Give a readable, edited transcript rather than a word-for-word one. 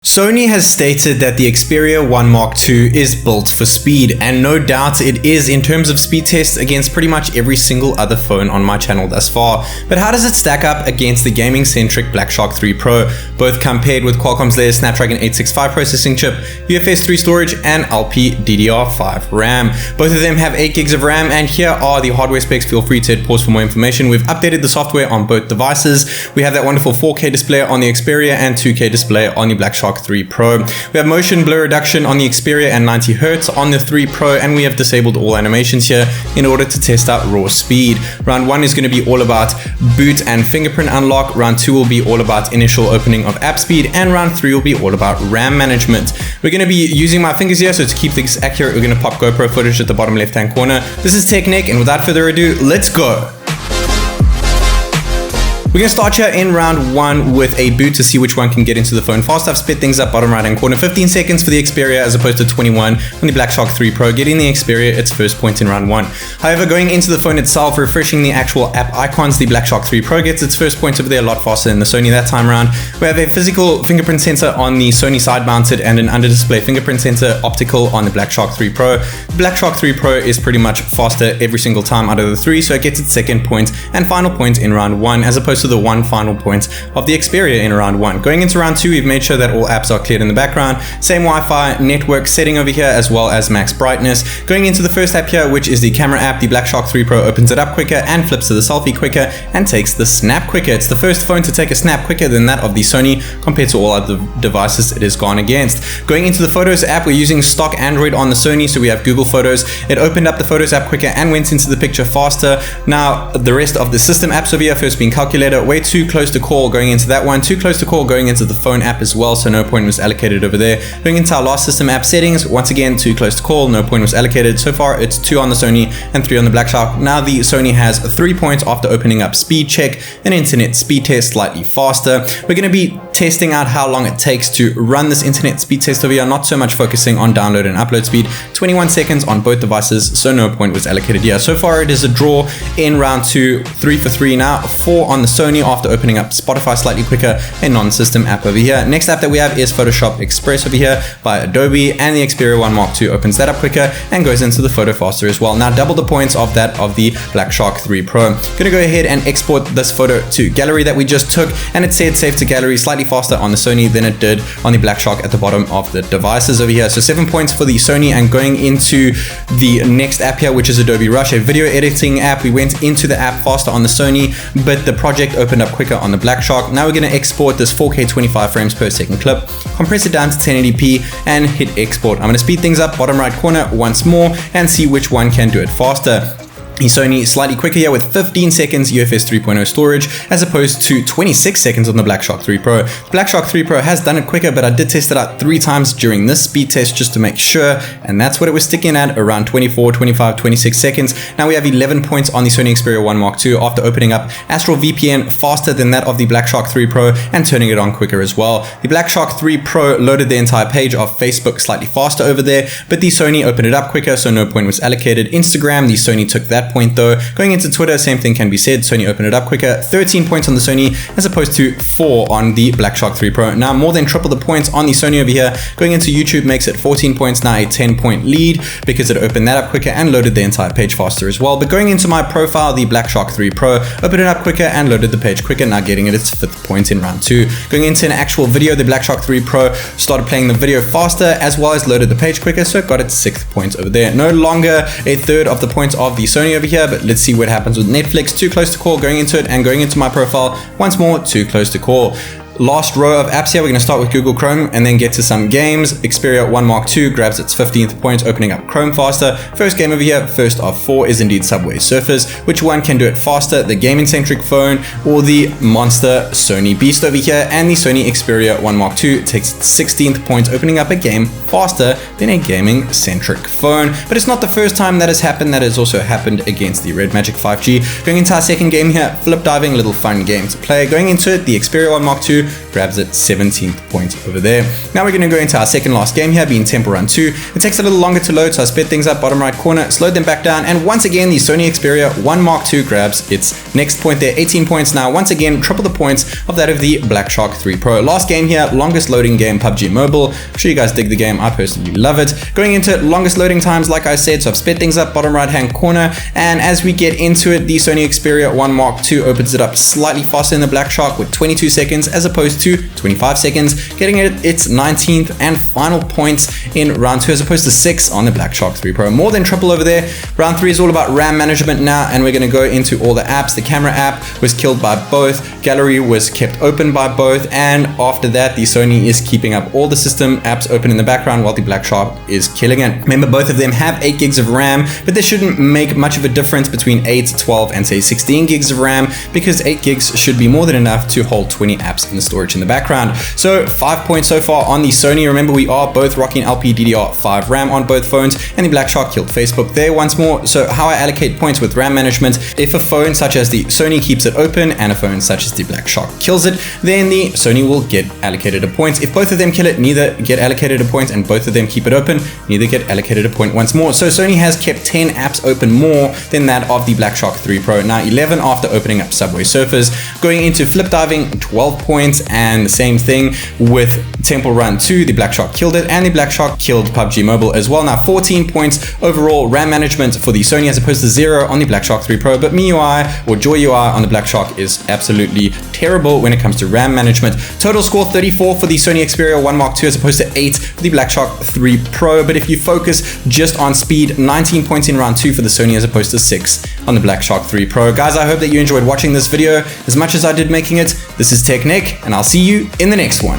Sony has stated that the Xperia 1 Mark II is built for speed, and no doubt it is in terms of speed tests against pretty much every single other phone on my channel thus far. But how does it stack up against the gaming-centric Black Shark 3 Pro, both come paired with Qualcomm's latest Snapdragon 865 processing chip, UFS 3 storage, and LPDDR5 RAM. Both of them have 8 gigs of RAM, and here are the hardware specs. Feel free to hit pause for more information. We've updated the software on both devices. We have that wonderful 4K display on the Xperia and 2K display on the Black Shark 3 Pro. We have motion blur reduction on the Xperia and 90 Hz on the 3 Pro, and we have disabled all animations here in order to test out raw speed. Round 1 is going to be all about boot and fingerprint unlock. Round 2 will be all about initial opening of app speed, and round 3 will be all about RAM management. We're going to be using my fingers here, so to keep things accurate, we're going to pop GoPro footage at the bottom left hand corner. This is TechNick, and without further ado, let's go. We're going to start here in round 1 with a boot to see which one can get into the phone fast. I've split things up bottom right hand corner. 15 seconds for the Xperia as opposed to 21 on the Black Shark 3 Pro, getting the Xperia its first point in round 1. However, going into the phone itself, refreshing the actual app icons, the Black Shark 3 Pro gets its first point over there a lot faster than the Sony that time around. We have a physical fingerprint sensor on the Sony side mounted and an under display fingerprint sensor optical on the Black Shark 3 Pro. The Black Shark 3 Pro is pretty much faster every single time out of the 3, so it gets its second point and final point in round 1 as opposed to the one final points of the Xperia in round 1. Going into round 2, we've made sure that all apps are cleared in the background. Same Wi-Fi network setting over here as well as max brightness. Going into the first app here, which is the camera app, the Black Shark 3 Pro opens it up quicker and flips to the selfie quicker and takes the snap quicker. It's the first phone to take a snap quicker than that of the Sony compared to all other devices it has gone against. Going into the Photos app, we're using stock Android on the Sony, so we have Google Photos. It opened up the Photos app quicker and went into the picture faster. Now, the rest of the system apps over here, first being Calculator, way too close to call going into that one, too close to call going into the phone app as well, so no point was allocated over there. Going into our last system app settings, once again too close to call, no point was allocated. So far it's 2 on the Sony and 3 on the Black Shark. Now the Sony has 3 points after opening up speed check, an internet speed test slightly faster. We're going to be testing out how long it takes to run this internet speed test over here, not so much focusing on download and upload speed. 21 seconds on both devices, so no point was allocated here. So far it is a draw in round 2, 3 for 3 now, 4 on the Sony after opening up Spotify slightly quicker, a non-system app over here. Next app that we have is Photoshop Express over here by Adobe, and the Xperia 1 Mark II opens that up quicker and goes into the photo faster as well. Now double the points of that of the Black Shark 3 Pro. Gonna go ahead and export this photo to gallery that we just took, and it said save to gallery slightly faster on the Sony than it did on the Black Shark at the bottom of the devices over here. So 7 points for the Sony. And going into the next app here, which is Adobe Rush, a video editing app, we went into the app faster on the Sony, but the project opened up quicker on the Black Shark. Now we're going to export this 4K 25 frames per second clip, compress it down to 1080p and hit export. I'm going to speed things up bottom right corner once more and see which one can do it faster. The Sony slightly quicker here with 15 seconds UFS 3.0 storage as opposed to 26 seconds on the Black Shark 3 Pro. The Black Shark 3 Pro has done it quicker, but I did test it out 3 times during this speed test just to make sure, and that's what it was sticking at, around 24, 25, 26 seconds. Now we have 11 points on the Sony Xperia 1 Mark II after opening up Astral VPN faster than that of the Black Shark 3 Pro and turning it on quicker as well. The Black Shark 3 Pro loaded the entire page of Facebook slightly faster over there, but the Sony opened it up quicker, so no point was allocated. Instagram, the Sony took that point though. Going into Twitter, same thing can be said. Sony opened it up quicker, 13 points on the Sony as opposed to 4 on the Black Shark 3 Pro. Now more than triple the points on the Sony over here. Going into YouTube makes it 14 points, now a 10-point lead because it opened that up quicker and loaded the entire page faster as well. But going into my profile, the Black Shark 3 Pro opened it up quicker and loaded the page quicker, now getting it its 5th point in round 2. Going into an actual video, the Black Shark 3 Pro started playing the video faster as well as loaded the page quicker, so it got its 6th point over there. No longer a third of the points of the Sony over here, but let's see what happens with Netflix. Too close to call going into it, and going into my profile once more, too close to call. Last row of apps here, we're going to start with Google Chrome and then get to some games. Xperia 1 Mark II grabs its 15th point, opening up Chrome faster. First game over here, first of 4, is indeed Subway Surfers. Which one can do it faster, the gaming-centric phone or the monster Sony Beast over here? And the Sony Xperia 1 Mark II takes its 16th point, opening up a game faster than a gaming-centric phone. But it's not the first time that has happened. That has also happened against the Red Magic 5G. Going into our second game here, flip diving, little fun game to play. Going into it, the Xperia 1 Mark II grabs it 17th point over there. Now we're going to go into our second last game here, being Temple Run 2. It takes a little longer to load, so I sped things up bottom right corner, slowed them back down, and once again the Sony Xperia 1 Mark II grabs its next point there, 18 points. Now once again triple the points of that of the Black Shark 3 Pro. Last game here, longest loading game, PUBG Mobile. I'm sure you guys dig the game, I personally love it. Going into longest loading times, like I said, so I've sped things up bottom right hand corner, and as we get into it, the Sony Xperia 1 Mark II opens it up slightly faster than the Black Shark with 22 seconds as opposed to 25 seconds, getting it its 19th and final points in round 2 as opposed to 6 on the Black Shark 3 Pro. More than triple over there. Round 3 is all about RAM management now, and we're going to go into all the apps. The camera app was killed by both, gallery was kept open by both, and after that the Sony is keeping up all the system apps open in the background while the Black Shark is killing it. Remember, both of them have 8 gigs of RAM, but this shouldn't make much of a difference between 8, 12 and say 16 gigs of RAM, because 8 gigs should be more than enough to hold 20 apps in the storage in the background. So 5 points so far on the Sony. Remember, we are both rocking LPDDR5 RAM on both phones, and the Black Shark killed Facebook there once more. So how I allocate points with RAM management: if a phone such as the Sony keeps it open and a phone such as the Black Shark kills it, then the Sony will get allocated a point. If both of them kill it, neither get allocated a point, and both of them keep it open, neither get allocated a point once more. So Sony has kept 10 apps open more than that of the Black Shark 3 Pro. Now 11 after opening up Subway Surfers. Going into flip diving, 12 points, and the same thing with Temple Run 2. The Black Shark killed it, and the Black Shark killed PUBG Mobile as well. Now 14 points overall RAM management for the Sony as opposed to 0 on the Black Shark 3 Pro, but MIUI or Joy UI on the Black Shark is absolutely terrible when it comes to RAM management. Total score 34 for the Sony Xperia 1 Mark II as opposed to 8 for the Black Shark 3 Pro, but if you focus just on speed, 19 points in round 2 for the Sony as opposed to 6 on the Black Shark 3 Pro. Guys, I hope that you enjoyed watching this video as much as I did making it. This is TechNick, and I'll see you in the next one.